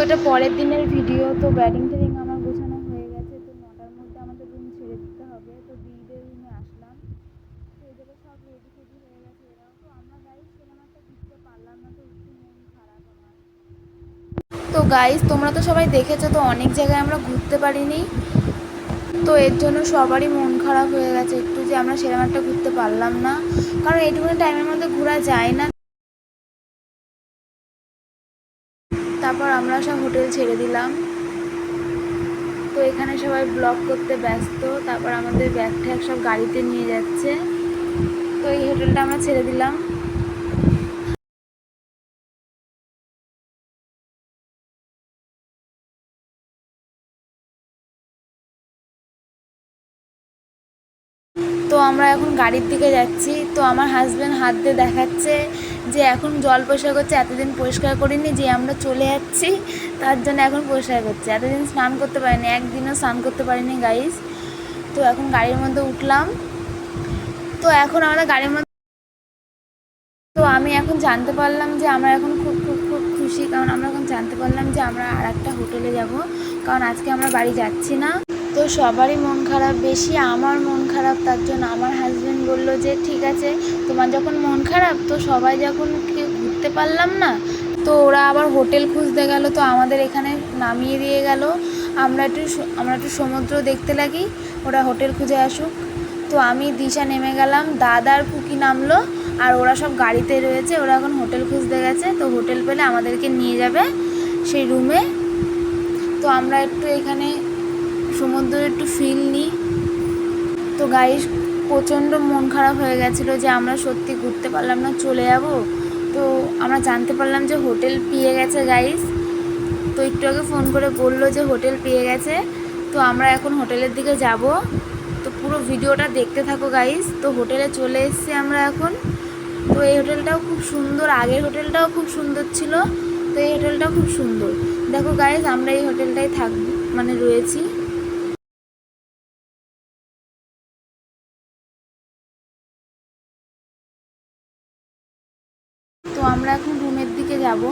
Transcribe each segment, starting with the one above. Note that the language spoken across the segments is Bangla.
এটা পরের দিনের ভিডিও। তো ব্যাটিং ট্যাটিং আমার গোছানো হয়ে গেছে। তো 9টার মধ্যে আমাদের রুম ছেড়ে দিতে হবে। তো দিদিদের রুমে আসলাম। তো এদিকে সব রেডি ফেডি হয়ে গেছে এরাও। তো আমরা গাইস সিনেমাটা ঘুরতে পারলাম না, তো একটু মন খারাপ আমার। তো গাইস তোমরা তো সবাই দেখেছো, তো অনেক জায়গায় আমরা ঘুরতে পারিনি। তো এর জন্য সবারই মন খারাপ হয়ে গেছে একটু, যে আমরা সিনেমাটা ঘুরতে পারলাম না, কারণ এইটুকুনি টাইমের মধ্যে ঘোরা যায় না। তারপর আমরা সব হোটেল ছেড়ে দিলাম। তো এখানে সবাই ব্লগ করতে ব্যস্ত। তারপর আমাদের ব্যাগ ট্যাগ সব গাড়িতে নিয়ে যাচ্ছে। তো এই হোটেলটা আমরা ছেড়ে দিলাম। তো আমরা এখন গাড়ির দিকে যাচ্ছি। তো আমার হাজব্যান্ড হাত দিয়ে দেখাচ্ছে যে এখন জল পরিষ্কার করছে, এতদিন পরিষ্কার করিনি, যে আমরা চলে যাচ্ছি তার জন্য এখন পরিষ্কার করছে। এতদিন স্নান করতে পারিনি, একদিনও স্নান করতে পারিনি গাইস। তো এখন গাড়ির মধ্যে উঠলাম। তো এখন আমরা গাড়ির মধ্যে, তো আমি এখন জানতে পারলাম যে আমরা এখন খুব খুব খুব খুশি, কারণ আমরা এখন জানতে পারলাম যে আমরা আর একটা হোটেলে যাব, কারণ আজকে আমরা বাড়ি যাচ্ছি না। তো সবারই মন খারাপ, বেশি আমার মন খারাপ। তার জন্য আমার হাজব্যান্ড বললো যে ঠিক আছে, তোমার যখন মন খারাপ, তো সবাই যখন ঘুরতে পারলাম না, তো ওরা আবার হোটেল খুঁজতে গেল। তো আমাদের এখানে নামিয়ে দিয়ে গেল। আমরা একটু সমুদ্র দেখতে লাগি, ওরা হোটেল খুঁজে আসুক। তো আমি দিশা নেমে গেলাম, দাদা আর কুকি নামলো, আর ওরা সব গাড়িতে রয়েছে। ওরা এখন হোটেল খুঁজতে গেছে। তো হোটেল পেলে আমাদেরকে নিয়ে যাবে সেই রুমে। তো আমরা একটু এখানে সমুদ্রের একটু ফিল নিই। তো গাইস প্রচণ্ড মন খারাপ হয়ে গেছিলো যে আমরা সত্যি ঘুরতে পারলাম না, চলে যাব। তো আমরা জানতে পারলাম যে হোটেল পেয়ে গেছে গাইস। তো একটু আগে ফোন করে বললো যে হোটেল পেয়ে গেছে। তো আমরা এখন হোটেলের দিকে যাব। তো পুরো ভিডিওটা দেখতে থাকো গাইস। তো হোটেলে চলে এসেছি আমরা এখন। তো এই হোটেলটাও খুব সুন্দর, আগের হোটেলটাও খুব সুন্দর ছিল। তো এই হোটেলটাও খুব সুন্দর। দেখো গাইস আমরা এই হোটেলটাই রয়েছি। তো আমরা এখন রুমের দিকে যাব।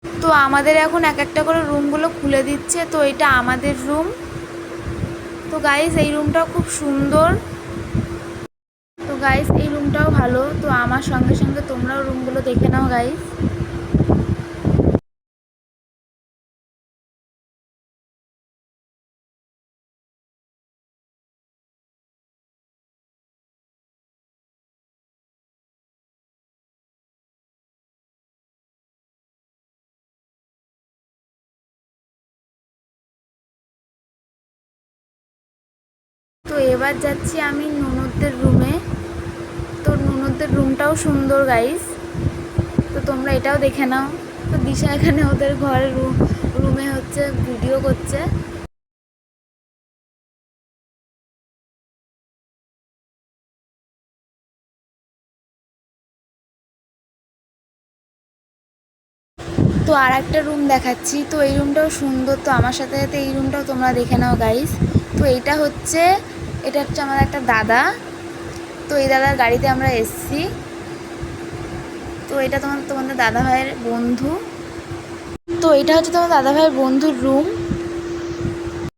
তো আমাদের এখন এক একটা করে রুমগুলো খুলে দিচ্ছে। তো এটা আমাদের রুম। তো গাইস এই রুমটাও খুব সুন্দর। তো গাইস এই রুমটাও ভালো। তো আমার সঙ্গে সঙ্গে তোমরাও রুমগুলো দেখে নাও গাইস। তো এবার যাচ্ছি আমি ননদদের রুমে। তো ননদদের রুমটাও সুন্দর গাইস। তো তোমরা এটাও দেখে নাও। তো দিশা এখানে ওদের ঘরের রুমে হচ্ছে ভিডিও করছে। তো আর একটা রুম দেখাচ্ছি। তো এই রুমটাও সুন্দর। তো আমার সাথে সাথে এই রুমটাও তোমরা দেখে নাও গাইস। তো এটা হচ্ছে আমার একটা দাদা। তো এই দাদার গাড়িতে আমরা এসেছি। তো এটা তোমাদের দাদা ভাইয়ের বন্ধু। তো এটা হচ্ছে তোমার দাদা ভাইয়ের বন্ধুর রুম।